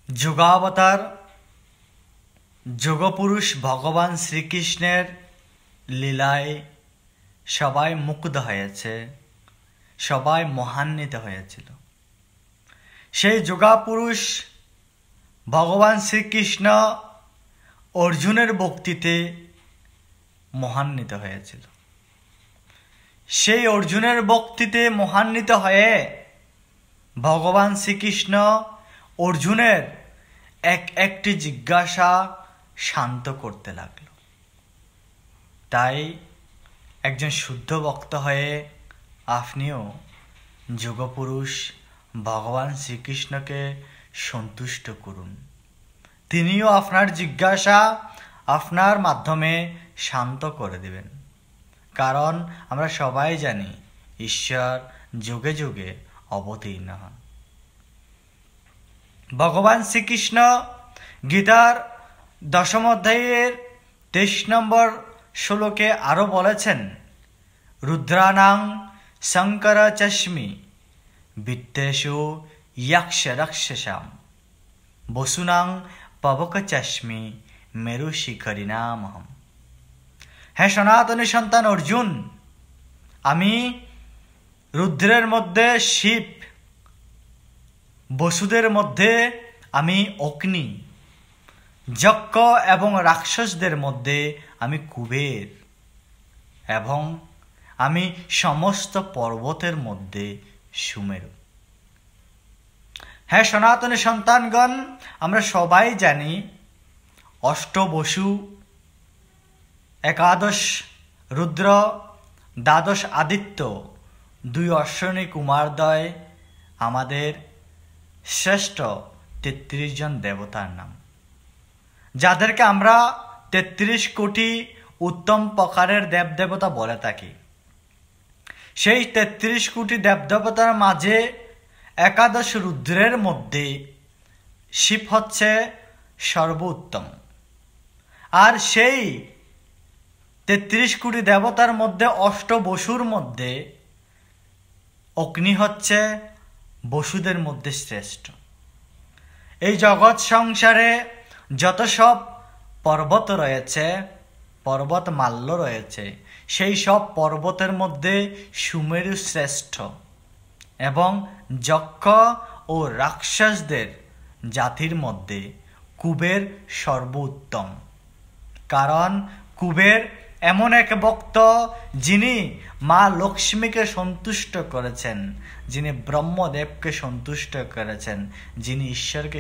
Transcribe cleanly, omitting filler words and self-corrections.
যুগাবতার যোগপুরুষ ভগবান শ্রীকৃষ্ণের লীলায় সবাই মুগ্ধ হয়েছে, সবাই মহান্বিত হয়েছিল। সেই যোগপুরুষ ভগবান শ্রীকৃষ্ণ অর্জুনের ভক্তিতে মহান্বিত হয়েছিল। সেই অর্জুনের ভক্তিতে মহান্বিত হয়ে ভগবান শ্রীকৃষ্ণ অর্জুনের একটি জিজ্ঞাসা শান্ত করতে লাগলো। তাই একজন শুদ্ধ ভক্ত হয়ে আপনিও যোগপুরুষ ভগবান শ্রীকৃষ্ণকে সন্তুষ্ট করুন। তিনিও আপনার জিজ্ঞাসা আপনার মাধ্যমে শান্ত করে দেবেন। কারণ আমরা সবাই জানি ঈশ্বর যুগে যুগে অবতীর্ণ হন। ভগবান শ্রীকৃষ্ণ গীতার 10ম অধ্যায়ের 23 নম্বর শ্লোকে আরও বলেছেন, রুদ্রানাং শঙ্কর চশ্মি বিত্তেষু যক্ষ রাক্ষসাম বসুনাং পবক চশ্মি মেরু শিখরিনামহম। হে সনাতনী সন্তান অর্জুন, আমি রুদ্রের মধ্যে শিব, বসুদের মধ্যে আমি অগ্নি, যক্ষ এবং রাক্ষসদের মধ্যে আমি কুবের, এবং আমি সমস্ত পর্বতের মধ্যে সুমেরু। হ্যাঁ সনাতনী সন্তানগণ, আমরা সবাই জানি অষ্টবসু, একাদশ রুদ্র, দ্বাদশ আদিত্য, 2 অশ্বিনী কুমারদ্বয় আমাদের শ্রেষ্ঠ 33 জন দেবতার নাম, যাদেরকে আমরা 33 কোটি উত্তম প্রকারের দেবদেবতা বলে থাকি। সেই 33 কোটি দেবদেবতার মাঝে একাদশ রুদ্রের মধ্যে শিব হচ্ছে সর্বোত্তম। আর সেই 33 কোটি দেবতার মধ্যে অষ্টবসুর মধ্যে অগ্নি হচ্ছে বসুদের মধ্যে শ্রেষ্ঠ। এই জগৎ সংসারে যত সব পর্বত রয়েছে, পর্বত মাল্য রয়েছে, সেই সব পর্বতের মধ্যে সুমেরু শ্রেষ্ঠ, এবং যক্ষ ও রাক্ষসদের জাতির মধ্যে কুবের সর্বোত্তম। কারণ কুবের এমন এক ভক্ত যিনি মা লক্ষ্মীকে সন্তুষ্ট করেছেন, যিনি ব্রহ্মদেবকে সন্তুষ্ট করেছেন, যিনি ঈশ্বরকে